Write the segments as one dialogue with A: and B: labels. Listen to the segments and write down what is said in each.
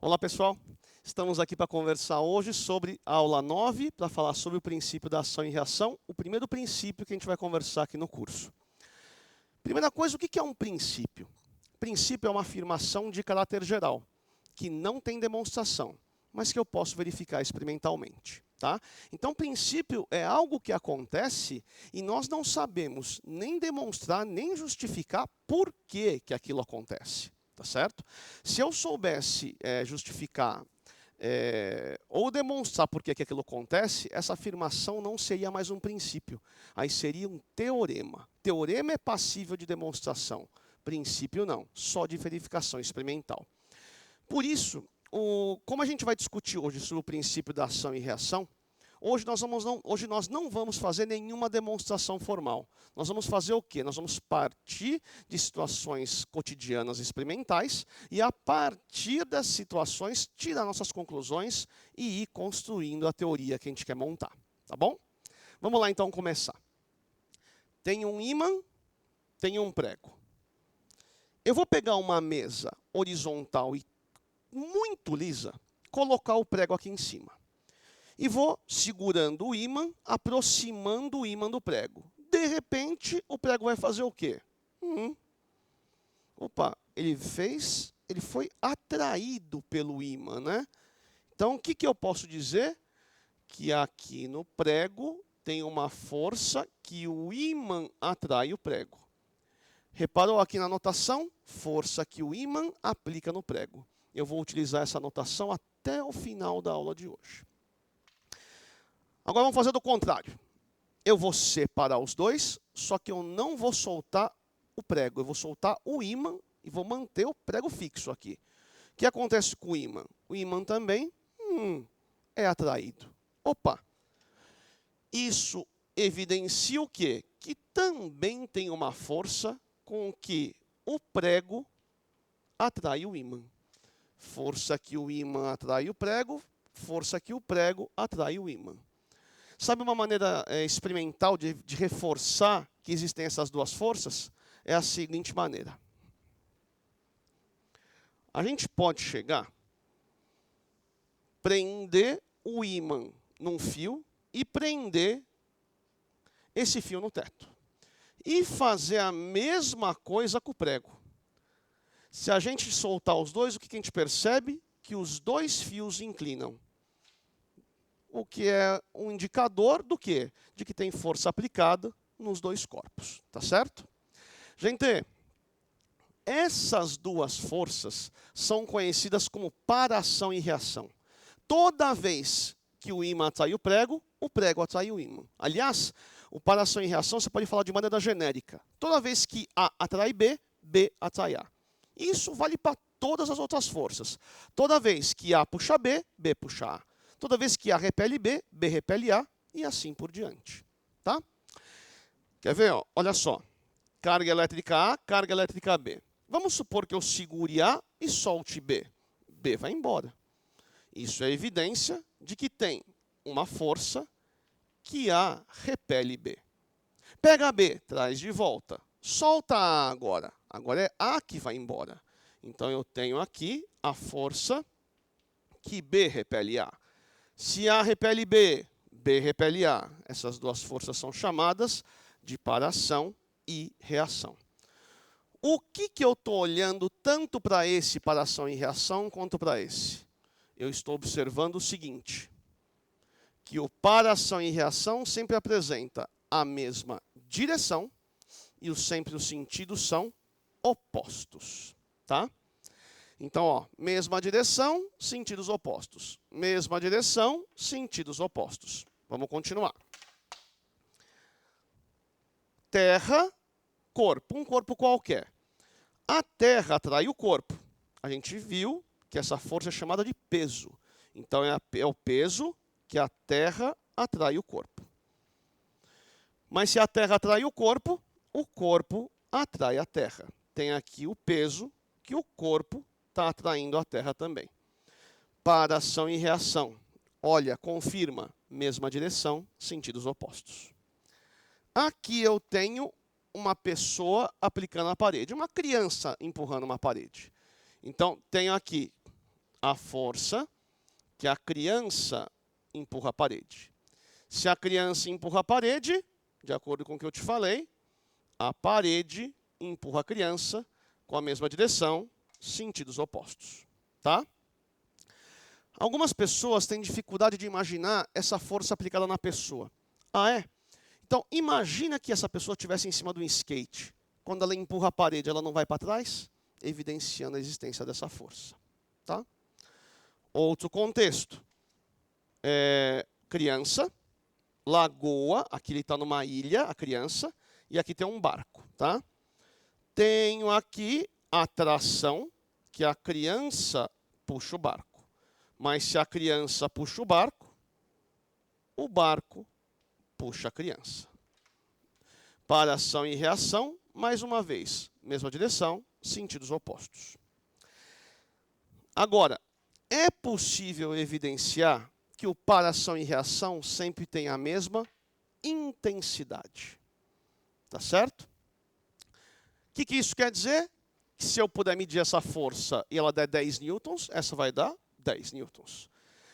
A: Olá pessoal, estamos aqui para conversar hoje sobre a aula 9, para falar sobre o princípio da ação e reação, o primeiro princípio que a gente vai conversar aqui no curso. Primeira coisa, o que é um princípio? Princípio é uma afirmação de caráter geral, que não tem demonstração, mas que eu posso verificar experimentalmente. Tá? Então, princípio é algo que acontece e nós não sabemos nem demonstrar, nem justificar por que aquilo acontece. Tá certo? Se eu soubesse justificar ou demonstrar por que aquilo acontece, essa afirmação não seria mais um princípio. Aí seria um teorema. Teorema é passível de demonstração. Princípio não, só de verificação experimental. Por isso, como a gente vai discutir hoje sobre o princípio da ação e reação, hoje nós não vamos fazer nenhuma demonstração formal. Nós vamos fazer o quê? Nós vamos partir de situações cotidianas experimentais e, a partir das situações, tirar nossas conclusões e ir construindo a teoria que a gente quer montar. Tá bom? Vamos lá então começar. Tem um ímã, tem um prego. Eu vou pegar uma mesa horizontal e muito lisa, colocar o prego aqui em cima. E vou segurando o ímã, aproximando o ímã do prego. De repente, o prego vai fazer o quê? Opa, ele foi atraído pelo ímã, né? Então, o que eu posso dizer? Que aqui no prego tem uma força que o ímã atrai o prego. Reparou aqui na notação? Força que o ímã aplica no prego. Eu vou utilizar essa notação até o final da aula de hoje. Agora vamos fazer do contrário. Eu vou separar os dois, só que eu não vou soltar o prego. Eu vou soltar o ímã e vou manter o prego fixo aqui. O que acontece com o ímã? O ímã também é atraído. Opa! Isso evidencia o quê? Que também tem uma força com que o prego atrai o ímã. Força que o ímã atrai o prego, força que o prego atrai o ímã. Sabe uma maneira experimental de reforçar que existem essas duas forças? É a seguinte maneira. A gente pode chegar, prender o ímã num fio e prender esse fio no teto. E fazer a mesma coisa com o prego. Se a gente soltar os dois, o que a gente percebe? Que os dois fios inclinam. O que é um indicador do quê? De que tem força aplicada nos dois corpos, tá certo? Gente, essas duas forças são conhecidas como paração e reação. Toda vez que o ímã atrai o prego atrai o ímã. Aliás, o paração e reação você pode falar de maneira genérica. Toda vez que A atrai B, B atrai A. Isso vale para todas as outras forças. Toda vez que A puxa B, B puxa A. Toda vez que A repele B, B repele A, e assim por diante. Tá? Quer ver? Ó? Olha só. Carga elétrica A, carga elétrica B. Vamos supor que eu segure A e solte B. B vai embora. Isso é evidência de que tem uma força que A repele B. Pega B, traz de volta. Solta A agora. Agora é A que vai embora. Então eu tenho aqui a força que B repele A. Se A repele B, B repele A. Essas duas forças são chamadas de paração e reação. O que eu estou olhando tanto para esse paração e reação quanto para esse? Eu estou observando o seguinte, que o paração e reação sempre apresenta a mesma direção e sempre os sentidos são opostos. Tá? Então, ó, mesma direção, sentidos opostos. Mesma direção, sentidos opostos. Vamos continuar. Terra, corpo. Um corpo qualquer. A terra atrai o corpo. A gente viu que essa força é chamada de peso. Então, é o peso que a terra atrai o corpo. Mas se a terra atrai o corpo atrai a terra. Tem aqui o peso que o corpo está atraindo a terra também. Paração e reação. Olha, confirma, mesma direção, sentidos opostos. Aqui eu tenho uma pessoa aplicando a parede, uma criança empurrando uma parede. Então, tenho aqui a força que a criança empurra a parede. Se a criança empurra a parede, de acordo com o que eu te falei, a parede empurra a criança com a mesma direção, sentidos opostos. Tá? Algumas pessoas têm dificuldade de imaginar essa força aplicada na pessoa. Ah, é? Então, imagina que essa pessoa estivesse em cima de um skate. Quando ela empurra a parede, ela não vai para trás? Evidenciando a existência dessa força. Tá? Outro contexto. Criança, lagoa, aqui ele está numa ilha, a criança, e aqui tem um barco. Tá? Tenho aqui a tração, que a criança puxa o barco. Mas se a criança puxa o barco puxa a criança. Para ação e reação, mais uma vez, mesma direção, sentidos opostos. Agora, é possível evidenciar que o para ação e reação sempre tem a mesma intensidade. Tá certo? O que isso quer dizer? Que se eu puder medir essa força e ela der 10 newtons, essa vai dar 10 newtons.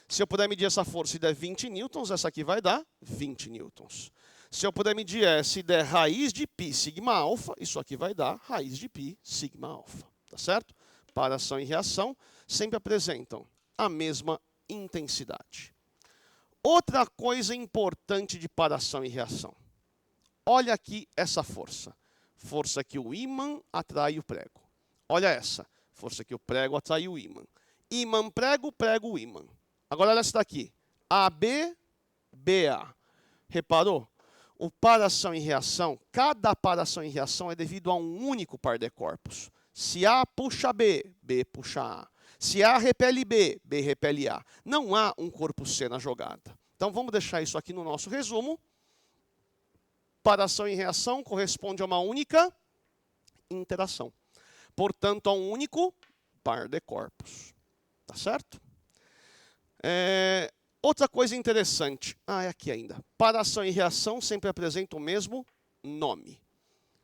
A: Se eu puder medir essa força e der 20 newtons, essa aqui vai dar 20 newtons. Se eu puder medir essa e der raiz de π sigma alfa, isso aqui vai dar raiz de π sigma alfa. Tá certo? Para ação e reação sempre apresentam a mesma intensidade. Outra coisa importante de para ação e reação. Olha aqui essa força. Força que o ímã atrai o prego. Olha essa. Força que o prego atrai o ímã. Ímã, prego, prego, ímã. Agora olha essa daqui. AB, BA. Reparou? O para ação e reação, cada para ação e reação é devido a um único par de corpos. Se A puxa B, B puxa A. Se A repele B, B repele A. Não há um corpo C na jogada. Então vamos deixar isso aqui no nosso resumo. Para ação e reação corresponde a uma única interação. Portanto, a um único par de corpos. Tá certo? Outra coisa interessante. É aqui ainda. Para ação e reação sempre apresentam o mesmo nome.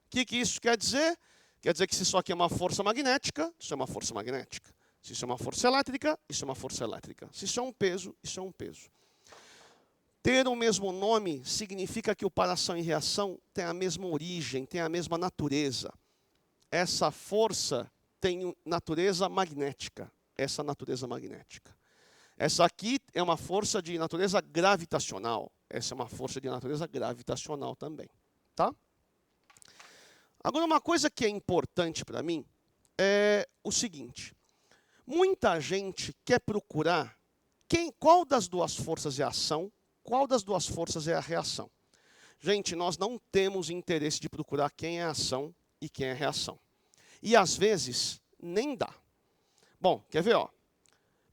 A: O que isso quer dizer? Quer dizer que se isso aqui é uma força magnética, isso é uma força magnética. Se isso é uma força elétrica, isso é uma força elétrica. Se isso é um peso, isso é um peso. Ter o mesmo nome significa que o para ação e reação tem a mesma origem, tem a mesma natureza. Essa força tem natureza magnética. Essa natureza magnética. Essa aqui é uma força de natureza gravitacional. Essa é uma força de natureza gravitacional também. Tá? Agora, uma coisa que é importante para mim é o seguinte. Muita gente quer procurar qual das duas forças é a ação, qual das duas forças é a reação. Gente, nós não temos interesse de procurar quem é a ação e quem é a reação. E, às vezes, nem dá. Bom, quer ver? Ó?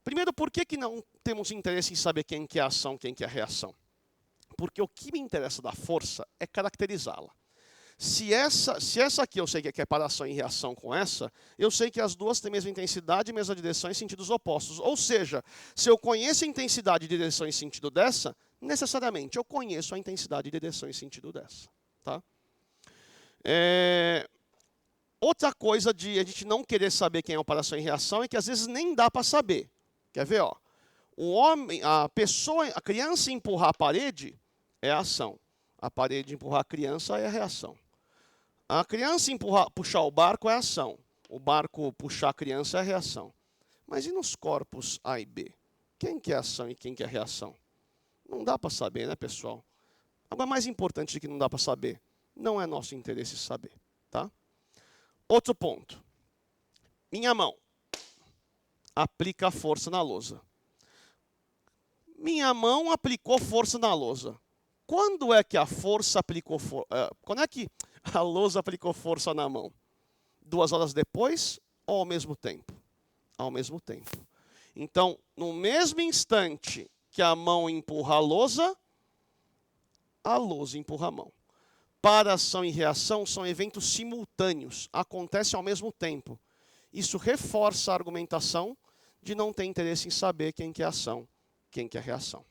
A: Primeiro, por que não temos interesse em saber quem que é a ação e quem que é a reação? Porque o que me interessa da força é caracterizá-la. Se essa aqui eu sei que é para ação e reação com essa, eu sei que as duas têm a mesma intensidade, mesma direção e sentidos opostos. Ou seja, se eu conheço a intensidade, direção e sentido dessa, necessariamente eu conheço a intensidade, direção e sentido dessa. Tá? Outra coisa de a gente não querer saber quem é o para ação e reação é que às vezes nem dá para saber. Quer ver? Ó? A criança empurrar a parede é a ação. A parede empurrar a criança é a reação. A criança puxar o barco é a ação. O barco puxar a criança é a reação. Mas e nos corpos A e B? Quem que é a ação e quem que é a reação? Não dá para saber, né, pessoal? Agora, mais importante do que não dá para saber, não é nosso interesse saber. Tá? Outro ponto. Minha mão aplica força na lousa. Minha mão aplicou força na lousa. Quando é que a força aplicou quando é que a lousa aplicou força na mão? 2 horas depois ou ao mesmo tempo? Ao mesmo tempo. Então, no mesmo instante que a mão empurra a lousa empurra a mão. Para ação e reação são eventos simultâneos, acontecem ao mesmo tempo. Isso reforça a argumentação de não ter interesse em saber quem que é a ação, quem que é a reação.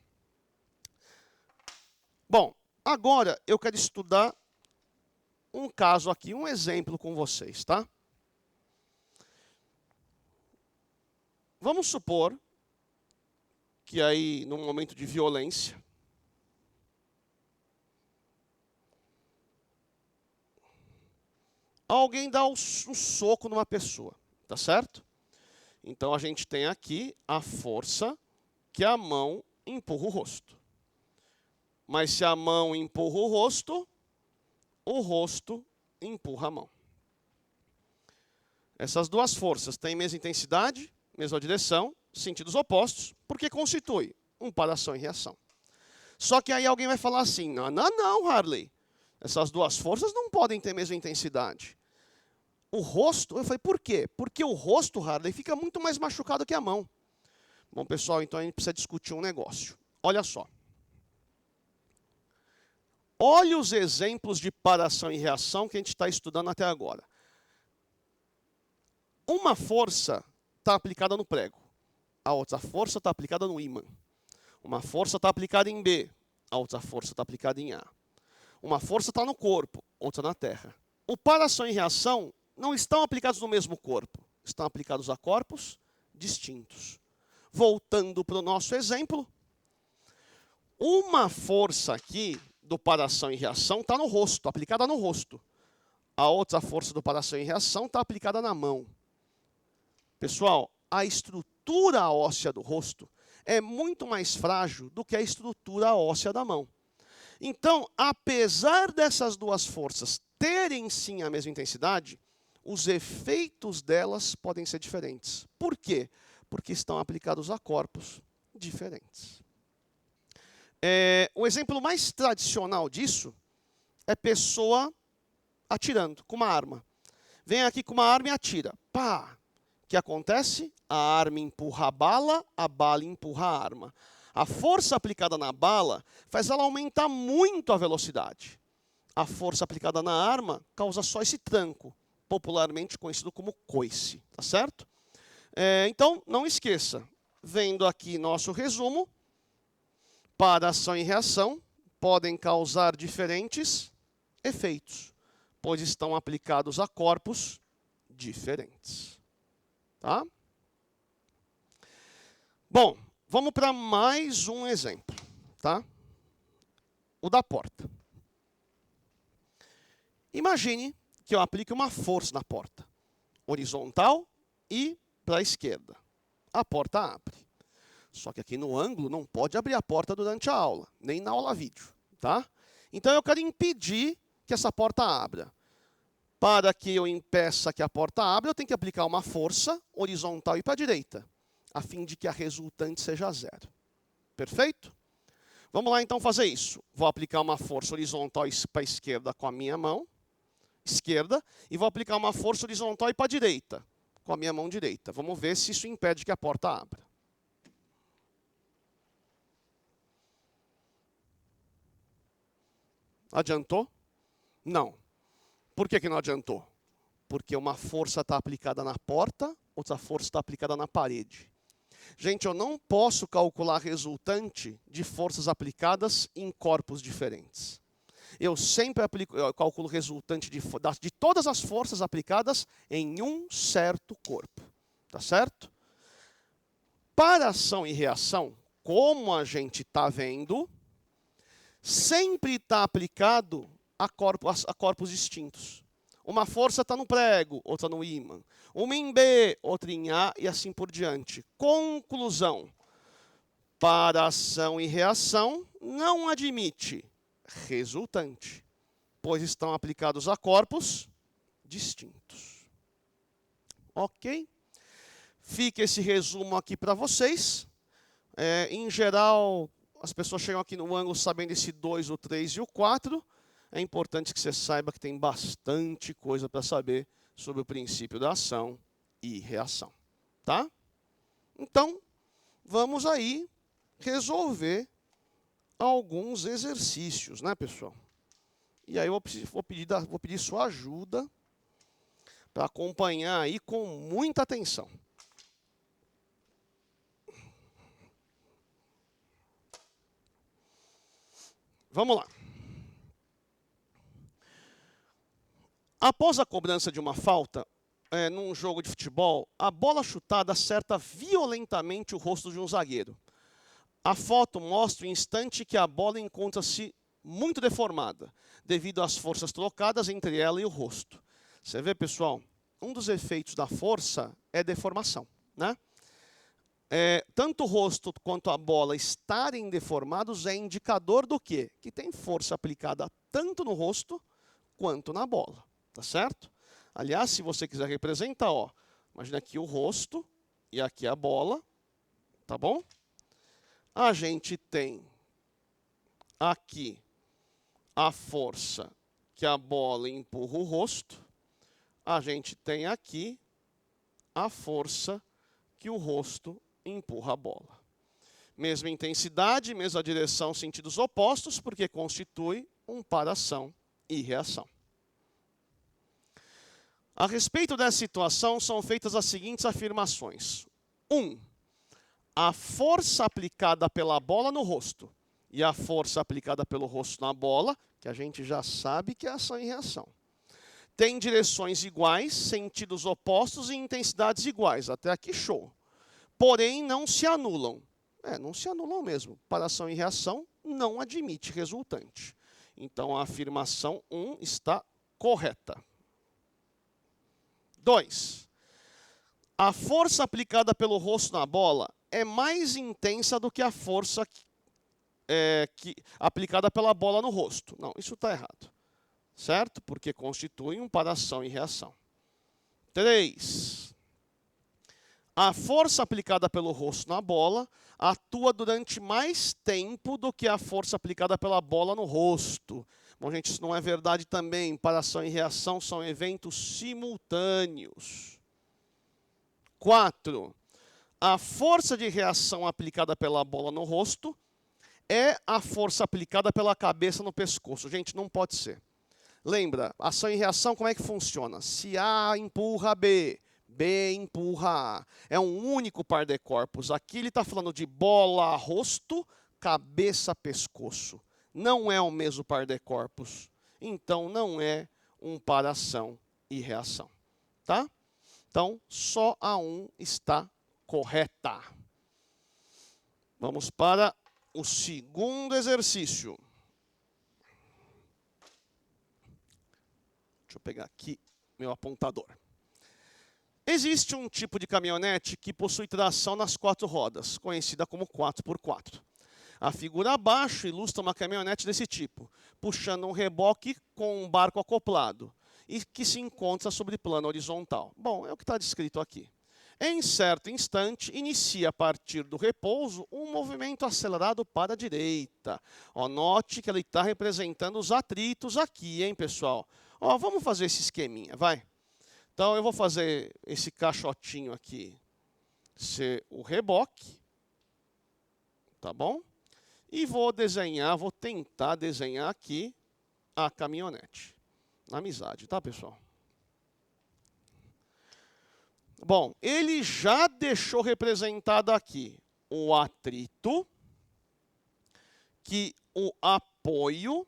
A: Bom, agora eu quero estudar um caso aqui, um exemplo com vocês, tá? vamos supor que aí, num momento de violência, alguém dá um soco numa pessoa, tá certo? Então a gente tem aqui a força que a mão empurra o rosto. Mas se a mão empurra o rosto empurra a mão. Essas duas forças têm mesma intensidade, mesma direção, sentidos opostos, porque constitui um par ação e reação. Só que aí alguém vai falar assim, não, Harley, essas duas forças não podem ter a mesma intensidade. O rosto, eu falei, por quê? Porque o rosto, Harley, fica muito mais machucado que a mão. Bom, pessoal, então a gente precisa discutir um negócio. Olha só. Olha os exemplos de par ação e reação que a gente está estudando até agora. Uma força está aplicada no prego, a outra força está aplicada no ímã. Uma força está aplicada em B, a outra força está aplicada em A. Uma força está no corpo, outra na terra. O par ação e reação não estão aplicados no mesmo corpo, estão aplicados a corpos distintos. Voltando para o nosso exemplo, uma força aqui do par ação e reação está no rosto, aplicada no rosto. A outra força do par ação e reação está aplicada na mão. Pessoal, a estrutura óssea do rosto é muito mais frágil do que a estrutura óssea da mão. Então, apesar dessas duas forças terem sim a mesma intensidade, os efeitos delas podem ser diferentes. Por quê? Porque estão aplicados a corpos diferentes. O exemplo mais tradicional disso é pessoa atirando com uma arma. Vem aqui com uma arma e atira. Pá! O que acontece? A arma empurra a bala empurra a arma. A força aplicada na bala faz ela aumentar muito a velocidade. A força aplicada na arma causa só esse tranco, popularmente conhecido como coice, tá certo? Então, não esqueça, vendo aqui nosso resumo, par ação e reação podem causar diferentes efeitos, pois estão aplicados a corpos diferentes. Tá? Bom, vamos para mais um exemplo, tá? O da porta. Imagine que eu aplique uma força na porta, horizontal e para a esquerda. A porta abre. Só que aqui no ângulo não pode abrir a porta durante a aula, nem na aula vídeo, tá? Então eu quero impedir que essa porta abra. Para que eu impeça que a porta abra, eu tenho que aplicar uma força horizontal e para a direita, a fim de que a resultante seja zero. Perfeito? Vamos lá então fazer isso. Vou aplicar uma força horizontal para a esquerda com a minha mão esquerda e vou aplicar uma força horizontal e para a direita, com a minha mão direita. Vamos ver se isso impede que a porta abra. Adiantou? Não. Por que não adiantou? Porque uma força está aplicada na porta, outra força está aplicada na parede. Gente, eu não posso calcular a resultante de forças aplicadas em corpos diferentes. Eu sempre calculo o resultante de todas as forças aplicadas em um certo corpo. Tá certo? Para ação e reação, como a gente está vendo, sempre está aplicado a corpos distintos. Uma força está no prego, outra no ímã. Uma em B, outra em A e assim por diante. Conclusão. Para ação e reação, não admite resultante, pois estão aplicados a corpos distintos. Ok? Fica esse resumo aqui para vocês. Em geral, as pessoas chegam aqui no ângulo sabendo esse 2, o 3 e o 4. É importante que você saiba que tem bastante coisa para saber sobre o princípio da ação e reação. Tá? Então, vamos aí resolver alguns exercícios, né, pessoal? E aí eu vou pedir sua ajuda para acompanhar aí com muita atenção. Vamos lá. Após a cobrança de uma falta, num jogo de futebol, a bola chutada acerta violentamente o rosto de um zagueiro. A foto mostra o instante que a bola encontra-se muito deformada, devido às forças trocadas entre ela e o rosto. Você vê, pessoal? Um dos efeitos da força é deformação, né? Tanto o rosto quanto a bola estarem deformados é indicador do quê? Que tem força aplicada tanto no rosto quanto na bola, tá certo? Aliás, se você quiser representar, ó, imagina aqui o rosto e aqui a bola, tá bom? A gente tem aqui a força que a bola empurra o rosto, a gente tem aqui a força que o rosto empurra a bola. Mesma intensidade, mesma direção, sentidos opostos, porque constitui um par ação e reação. A respeito dessa situação, são feitas as seguintes afirmações. 1. A força aplicada pela bola no rosto e a força aplicada pelo rosto na bola, que a gente já sabe que é ação e reação, tem direções iguais, sentidos opostos e intensidades iguais. Até aqui, show. Porém, não se anulam. Não se anulam mesmo. Para ação e reação, não admite resultante. Então, a afirmação 1 está correta. 2. A força aplicada pelo rosto na bola é mais intensa do que a força aplicada pela bola no rosto. Não, isso está errado. Certo? Porque constitui um par ação e reação. 3. A força aplicada pelo rosto na bola atua durante mais tempo do que a força aplicada pela bola no rosto. Bom, gente, isso não é verdade também. Par ação e reação são eventos simultâneos. 4. A força de reação aplicada pela bola no rosto é a força aplicada pela cabeça no pescoço. Gente, não pode ser. Lembra, ação e reação, como é que funciona? Se A empurra B, B empurra A. É um único par de corpos. Aqui ele está falando de bola, rosto, cabeça, pescoço. Não é o mesmo par de corpos. Então, não é um par ação e reação. Tá? Então, só a 1 está correta. Vamos para o segundo exercício. Deixa eu pegar aqui meu apontador. Existe um tipo de caminhonete que possui tração nas 4 rodas, conhecida como 4x4. A figura abaixo ilustra uma caminhonete desse tipo, puxando um reboque com um barco acoplado e que se encontra sobre plano horizontal. Bom, é o que está descrito aqui. Em certo instante, inicia a partir do repouso um movimento acelerado para a direita. Ó, note que ele está representando os atritos aqui, hein, pessoal? Ó, vamos fazer esse esqueminha, vai. Então, eu vou fazer esse caixotinho aqui ser o reboque, tá bom? E vou tentar desenhar aqui a caminhonete. Na amizade, tá, pessoal? Bom, ele já deixou representado aqui o atrito, que o apoio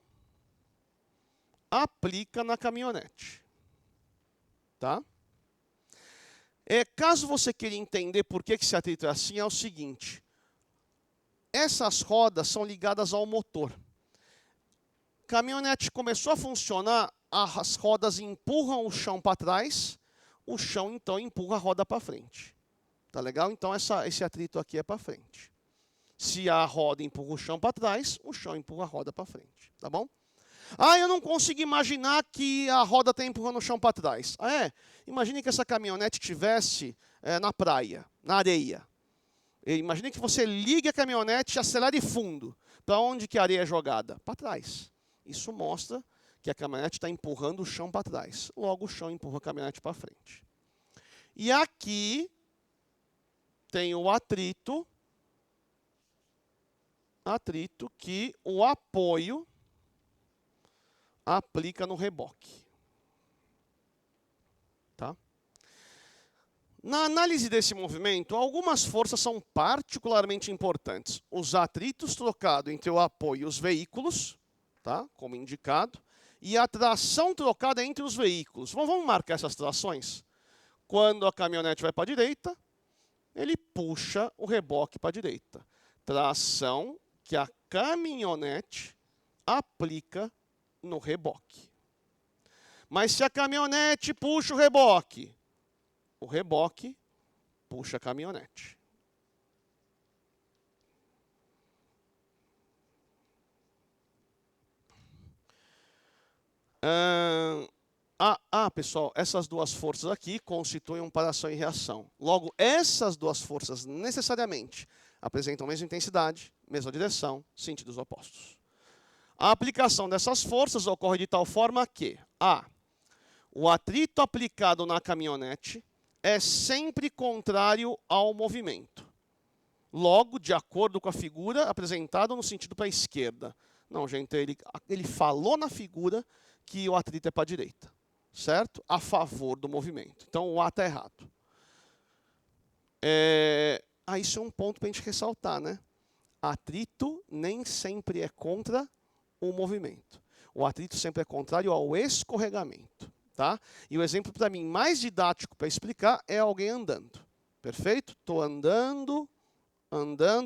A: aplica na caminhonete. Tá? Caso você queira entender por que esse atrito é assim, é o seguinte. Essas rodas são ligadas ao motor. A caminhonete começou a funcionar, as rodas empurram o chão para trás, o chão então empurra a roda para frente. Tá legal? Então esse atrito aqui é para frente. Se a roda empurra o chão para trás, o chão empurra a roda para frente. Tá bom? Eu não consigo imaginar que a roda está empurrando o chão para trás. Imagine que essa caminhonete estivesse na praia, na areia. Imagine que você ligue a caminhonete e acelere fundo. Para onde que a areia é jogada? Para trás. Isso mostra que a caminhonete está empurrando o chão para trás. Logo, o chão empurra a caminhonete para frente. E aqui tem o atrito que o apoio aplica no reboque. Tá? Na análise desse movimento, algumas forças são particularmente importantes. Os atritos trocados entre o apoio e os veículos, tá? Como indicado, e a tração trocada entre os veículos. Vamos marcar essas trações? Quando a caminhonete vai para a direita, ele puxa o reboque para a direita. Tração que a caminhonete aplica no reboque. Mas se a caminhonete puxa o reboque puxa a caminhonete. Pessoal, essas duas forças aqui constituem para ação e reação. Logo, essas duas forças necessariamente apresentam a mesma intensidade, mesma direção, sentidos opostos. A aplicação dessas forças ocorre de tal forma que o atrito aplicado na caminhonete é sempre contrário ao movimento. Logo, de acordo com a figura apresentada no sentido para a esquerda. Não, gente, ele falou na figura que o atrito é para a direita, certo? A favor do movimento. Então, o A está errado. Isso é um ponto para a gente ressaltar, né? Atrito nem sempre é contra o movimento. O atrito sempre é contrário ao escorregamento, tá? E o exemplo, para mim, mais didático para explicar é alguém andando. Perfeito? Estou andando,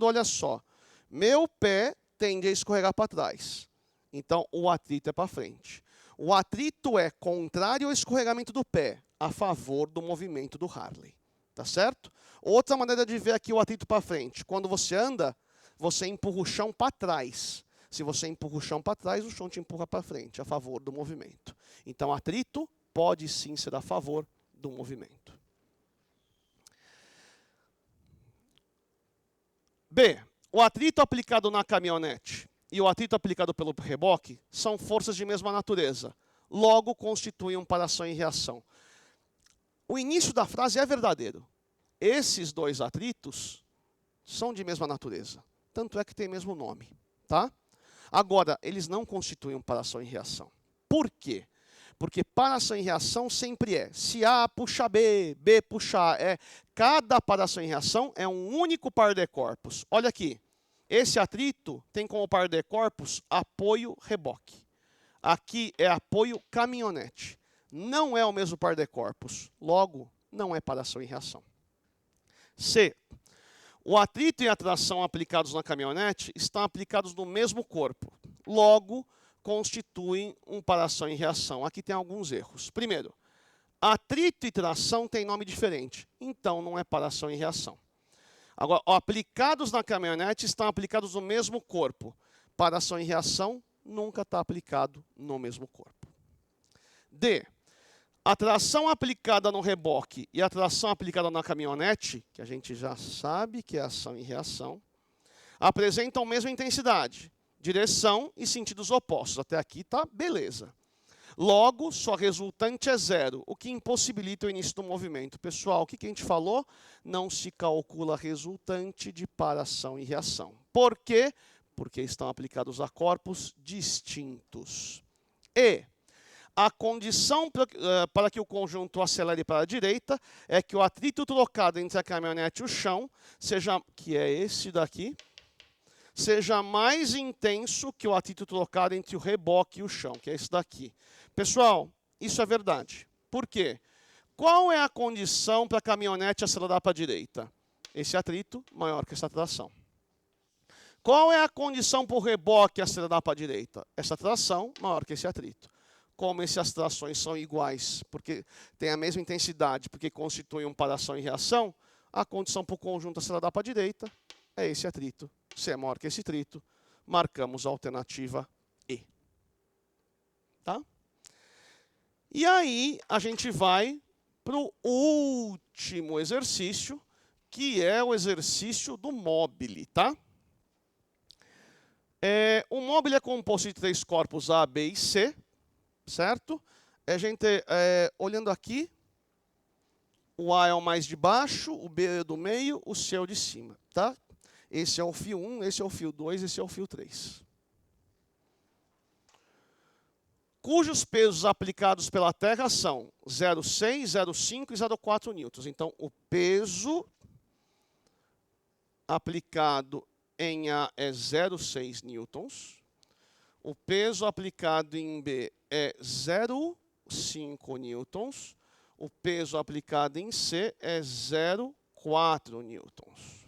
A: olha só. Meu pé tende a escorregar para trás. Então, o atrito é para frente. O atrito é contrário ao escorregamento do pé, a favor do movimento do Harley. Tá certo? Outra maneira de ver aqui o atrito para frente. Quando você anda, você empurra o chão para trás. Se você empurra o chão para trás, o chão te empurra para frente, a favor do movimento. Então, atrito pode sim ser a favor do movimento. B. O atrito aplicado na caminhonete e o atrito aplicado pelo reboque são forças de mesma natureza. Logo, constituem para ação e reação. O início da frase é verdadeiro. Esses dois atritos são de mesma natureza. Tanto é que tem mesmo nome. Tá? Agora, eles não constituem para ação e reação. Por quê? Porque para ação e reação sempre é. Se A puxa B, B puxa A. Cada para ação e reação é um único par de corpos. Olha aqui. Esse atrito tem como par de corpos apoio-reboque. Aqui é apoio-caminhonete. Não é o mesmo par de corpos. Logo, não é para ação e reação. C. O atrito e a tração aplicados na caminhonete estão aplicados no mesmo corpo. Logo, constituem um para ação e reação. Aqui tem alguns erros. Primeiro, atrito e tração têm nome diferente. Então, não é para ação e reação. Agora, aplicados na caminhonete estão aplicados no mesmo corpo. Para ação e reação, nunca está aplicado no mesmo corpo. D. A tração aplicada no reboque e a tração aplicada na caminhonete, que a gente já sabe que é ação e reação, apresentam a mesma intensidade, direção e sentidos opostos. Até aqui está beleza. Logo, sua resultante é zero, o que impossibilita o início do movimento. Pessoal, o que a gente falou? Não se calcula resultante de para ação e reação. Por quê? Porque estão aplicados a corpos distintos. E a condição para que o conjunto acelere para a direita é que o atrito trocado entre a caminhonete e o chão, que é esse daqui, seja mais intenso que o atrito trocado entre o reboque e o chão, que é esse daqui. Pessoal, isso é verdade. Por quê? Qual é a condição para a caminhonete acelerar para a direita? Esse atrito maior que essa tração. Qual é a condição para o reboque acelerar para a direita? Essa tração maior que esse atrito. Como essas trações são iguais, porque tem a mesma intensidade, porque constituem para ação e reação, a condição para o conjunto acelerar para a direita é esse atrito. Se é maior que esse atrito, marcamos a alternativa E. Tá? E aí, a gente vai para o último exercício, que é o exercício do mobile, tá? O mobile é composto de 3 corpos A, B e C, certo? A gente, olhando aqui, o A é o mais de baixo, o B é do meio, o C é o de cima, tá? Esse é o fio 1, esse é o fio 2, esse é o fio 3. Cujos pesos aplicados pela Terra são 0,6, 0,5 e 0,4 newtons. Então, o peso aplicado em A é 0,6 newtons. O peso aplicado em B é 0,5 newtons. O peso aplicado em C é 0,4 newtons.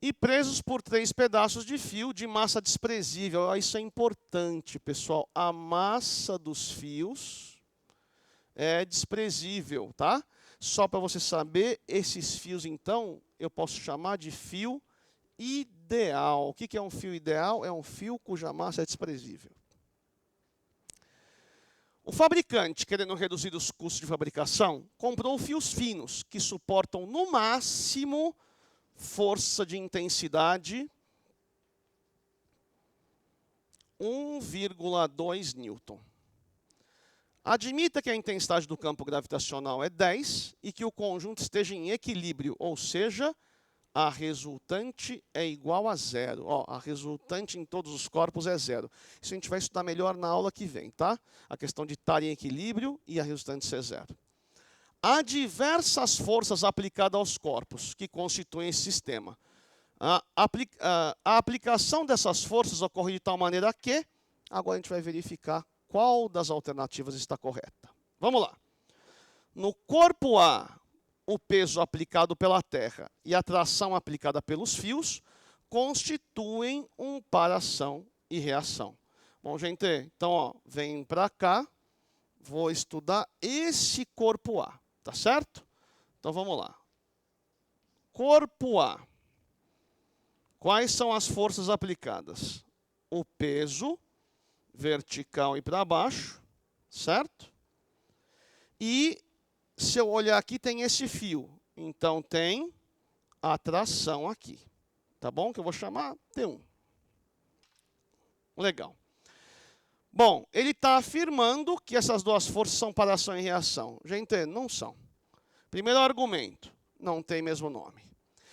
A: E presos por 3 pedaços de fio de massa desprezível. Isso é importante, pessoal. A massa dos fios é desprezível, tá? Só para você saber, esses fios, então, eu posso chamar de fio ideal. O que é um fio ideal? É um fio cuja massa é desprezível. O fabricante, querendo reduzir os custos de fabricação, comprou fios finos, que suportam no máximo força de intensidade 1,2 newton. Admita que a intensidade do campo gravitacional é 10 e que o conjunto esteja em equilíbrio, ou seja, a resultante é igual a 0. Ó, a resultante em todos os corpos é 0. Isso a gente vai estudar melhor na aula que vem, tá? A questão de estar em equilíbrio e a resultante ser 0. Há diversas forças aplicadas aos corpos que constituem esse sistema. A aplicação dessas forças ocorre de tal maneira que, agora a gente vai verificar qual das alternativas está correta. Vamos lá. No corpo A, o peso aplicado pela Terra e a tração aplicada pelos fios constituem um par ação e reação. Bom, gente, então, ó, vem para cá, vou estudar esse corpo A, tá certo? Então, vamos lá. Corpo A. Quais são as forças aplicadas? O peso vertical e para baixo, certo? E se eu olhar aqui, tem esse fio. Então, tem a tração aqui. Tá bom? Que eu vou chamar T1. Legal. Bom, ele está afirmando que essas duas forças são para ação e reação. Gente, não são. Primeiro argumento, não tem mesmo nome.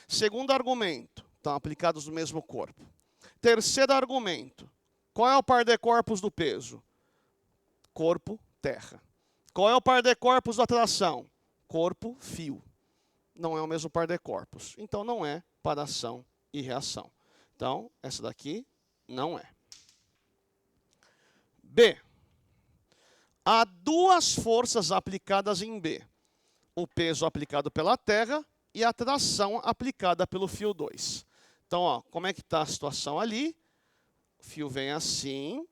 A: Segundo argumento, estão aplicados no mesmo corpo. Terceiro argumento, qual é o par de corpos do peso? Corpo, terra. Qual é o par de corpos da tração? Corpo, fio. Não é o mesmo par de corpos. Então, não é para ação e reação. Então, essa daqui não é. B. Há duas forças aplicadas em B. O peso aplicado pela Terra e a tração aplicada pelo fio 2. Então, ó, como é que está a situação ali? O fio vem assim,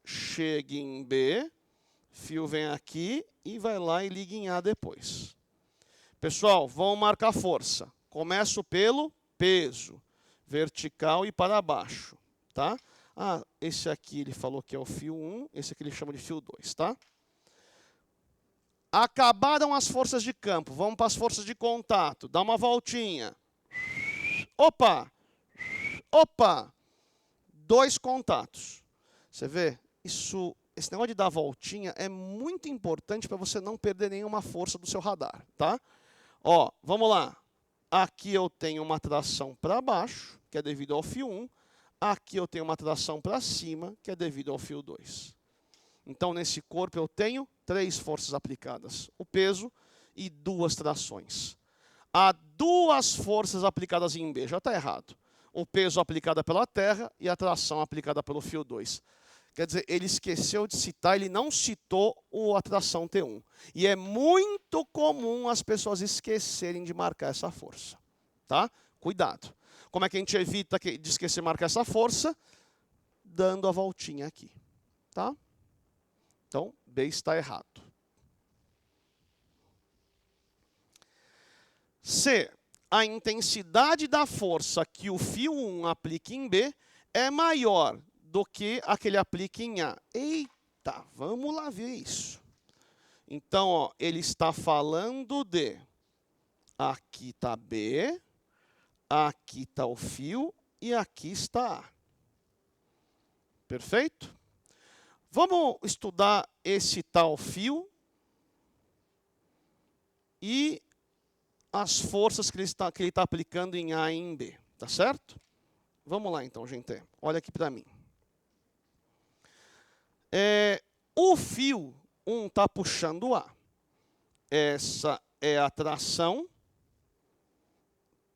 A: chega em B, fio vem aqui e vai lá e liga em A depois. Pessoal, vamos marcar força. Começo pelo peso, vertical e para baixo, tá? Ah, esse aqui ele falou que é o fio 1, esse aqui ele chama de fio 2, tá? Acabaram as forças de campo, vamos para as forças de contato. Dá uma voltinha. Opa! Opa! 2 contatos. Você vê? Esse negócio de dar voltinha é muito importante para você não perder nenhuma força do seu radar, tá? Ó, vamos lá. Aqui eu tenho uma tração para baixo, que é devido ao fio 1. Aqui eu tenho uma tração para cima, que é devido ao fio 2. Então, nesse corpo eu tenho 3 forças aplicadas. O peso e 2 trações. Há 2 forças aplicadas em B. Já está errado. O peso aplicado pela Terra e a tração aplicada pelo fio 2. Quer dizer, ele esqueceu de citar, ele não citou a tração T1. E é muito comum as pessoas esquecerem de marcar essa força. Tá? Cuidado. Como é que a gente evita de esquecer de marcar essa força? Dando a voltinha aqui. Tá? Então, B está errado. C. A intensidade da força que o fio 1 aplica em B é maior do que a que ele aplica em A. Eita, vamos lá ver isso. Então, ó, ele está falando de aqui está B, aqui está o fio e aqui está A. Perfeito? Vamos estudar esse tal fio e as forças que ele está aplicando em A e em B. Tá certo? Vamos lá então, gente. Olha aqui para mim. O fio 1 está puxando A. Essa é a tração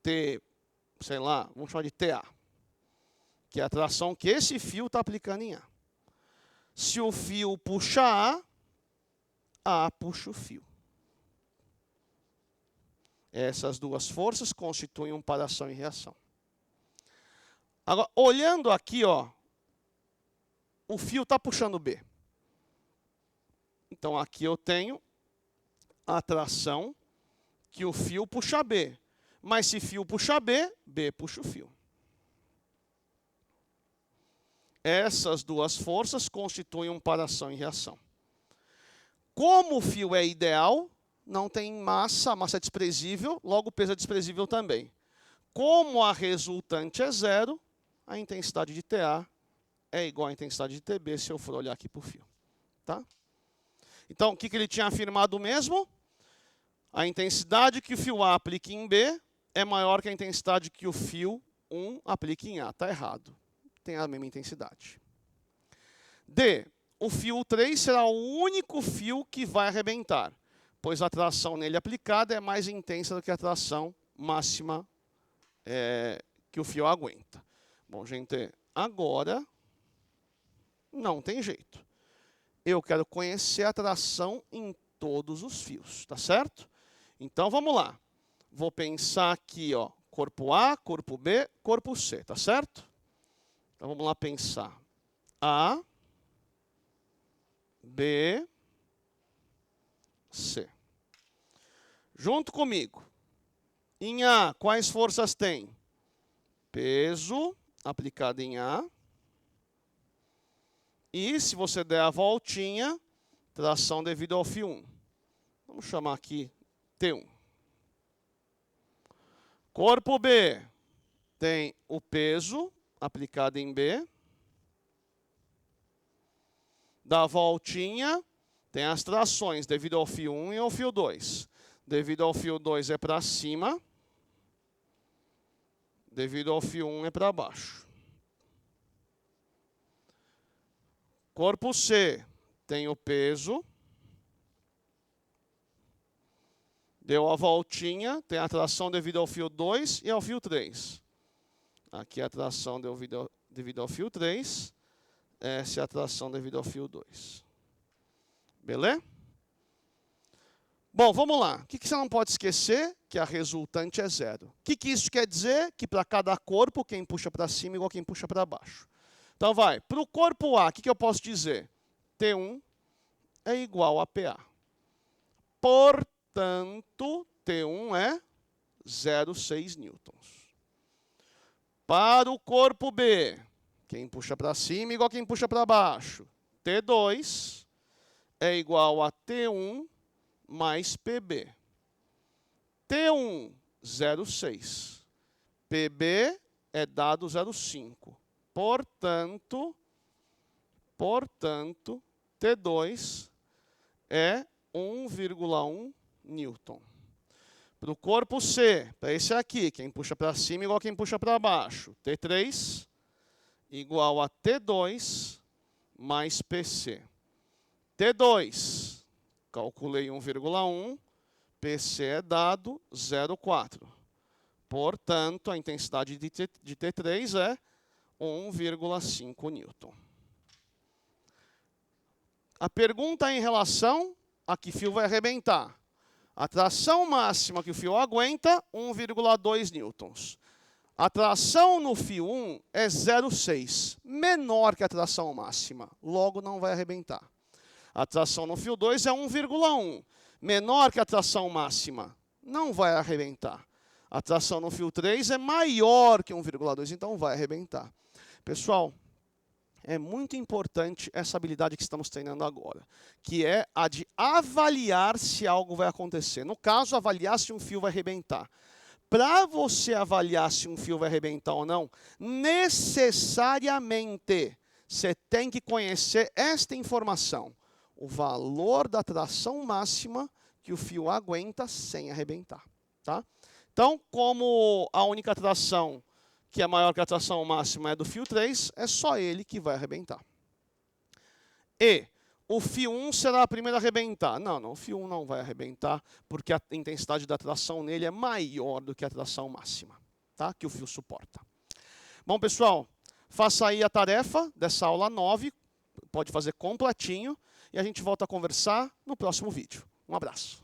A: T, sei lá, vamos chamar de TA. Que é a tração que esse fio está aplicando em A. Se o fio puxa A, A puxa o fio. Essas duas forças constituem um par ação e reação. Agora, olhando aqui, ó, o fio está puxando B. Então, aqui eu tenho a tração que o fio puxa B. Mas se fio puxa B, B puxa o fio. Essas duas forças constituem um par ação e reação. Como o fio é ideal, não tem massa, a massa é desprezível, logo o peso é desprezível também. Como a resultante é zero, a intensidade de TA é igual à intensidade de TB, se eu for olhar aqui para o fio. Tá? Então, o que ele tinha afirmado mesmo? A intensidade que o fio A aplica em B é maior que a intensidade que o fio 1 aplica em A. Está errado. Tem a mesma intensidade. D. O fio 3 será o único fio que vai arrebentar, pois a tração nele aplicada é mais intensa do que a tração máxima que o fio aguenta. Bom, gente, agora não tem jeito. Eu quero conhecer a tração em todos os fios, tá certo? Então, vamos lá. Vou pensar aqui, ó, corpo A, corpo B, corpo C, tá certo? Então, vamos lá pensar. A, B, C. Junto comigo. Em A, quais forças tem? Peso aplicado em A. E, se você der a voltinha, tração devido ao fio 1. Vamos chamar aqui T1. Corpo B tem o peso aplicado em B. Da voltinha, tem as trações devido ao fio 1 e ao fio 2. Devido ao fio 2 é para cima. Devido ao fio 1 é para baixo. Corpo C tem o peso. Deu a voltinha, tem a tração devido ao fio 2 e ao fio 3. Aqui a tração devido ao fio 3. Essa é a tração devido ao fio 2. Beleza? Bom, vamos lá. O que você não pode esquecer? Que a resultante é zero. O que isso quer dizer? Que para cada corpo, quem puxa para cima é igual a quem puxa para baixo. Então vai, para o corpo A, o que eu posso dizer? T1 é igual a PA. Portanto, T1 é 0,6 newtons. Para o corpo B, quem puxa para cima é igual a quem puxa para baixo. T2 é igual a T1 mais PB. T1, 0,6. PB é dado 0,5. Portanto, T2 é 1,1 newton. Para o corpo C, para esse aqui, quem puxa para cima igual a quem puxa para baixo. T3 igual a T2 mais PC. T2, calculei 1,1, PC é dado 0,4. Portanto, a intensidade de T3 é 1,5 newton. A pergunta é em relação a que fio vai arrebentar. A tração máxima que o fio aguenta, 1,2 newtons. A tração no fio 1 é 0,6, menor que a tração máxima, logo não vai arrebentar. A tração no fio 2 é 1,1, menor que a tração máxima, não vai arrebentar. A tração no fio 3 é maior que 1,2, então vai arrebentar. Pessoal, é muito importante essa habilidade que estamos treinando agora, que é a de avaliar se algo vai acontecer. No caso, avaliar se um fio vai arrebentar. Para você avaliar se um fio vai arrebentar ou não, necessariamente você tem que conhecer esta informação. O valor da tração máxima que o fio aguenta sem arrebentar. Tá? Então, como a única tração que é maior que a tração máxima é do fio 3, é só ele que vai arrebentar. E o fio 1 será a primeira a arrebentar. Não, o fio 1 não vai arrebentar, porque a intensidade da tração nele é maior do que a tração máxima, tá? Que o fio suporta. Bom, pessoal, faça aí a tarefa dessa aula 9, pode fazer completinho, e a gente volta a conversar no próximo vídeo. Um abraço.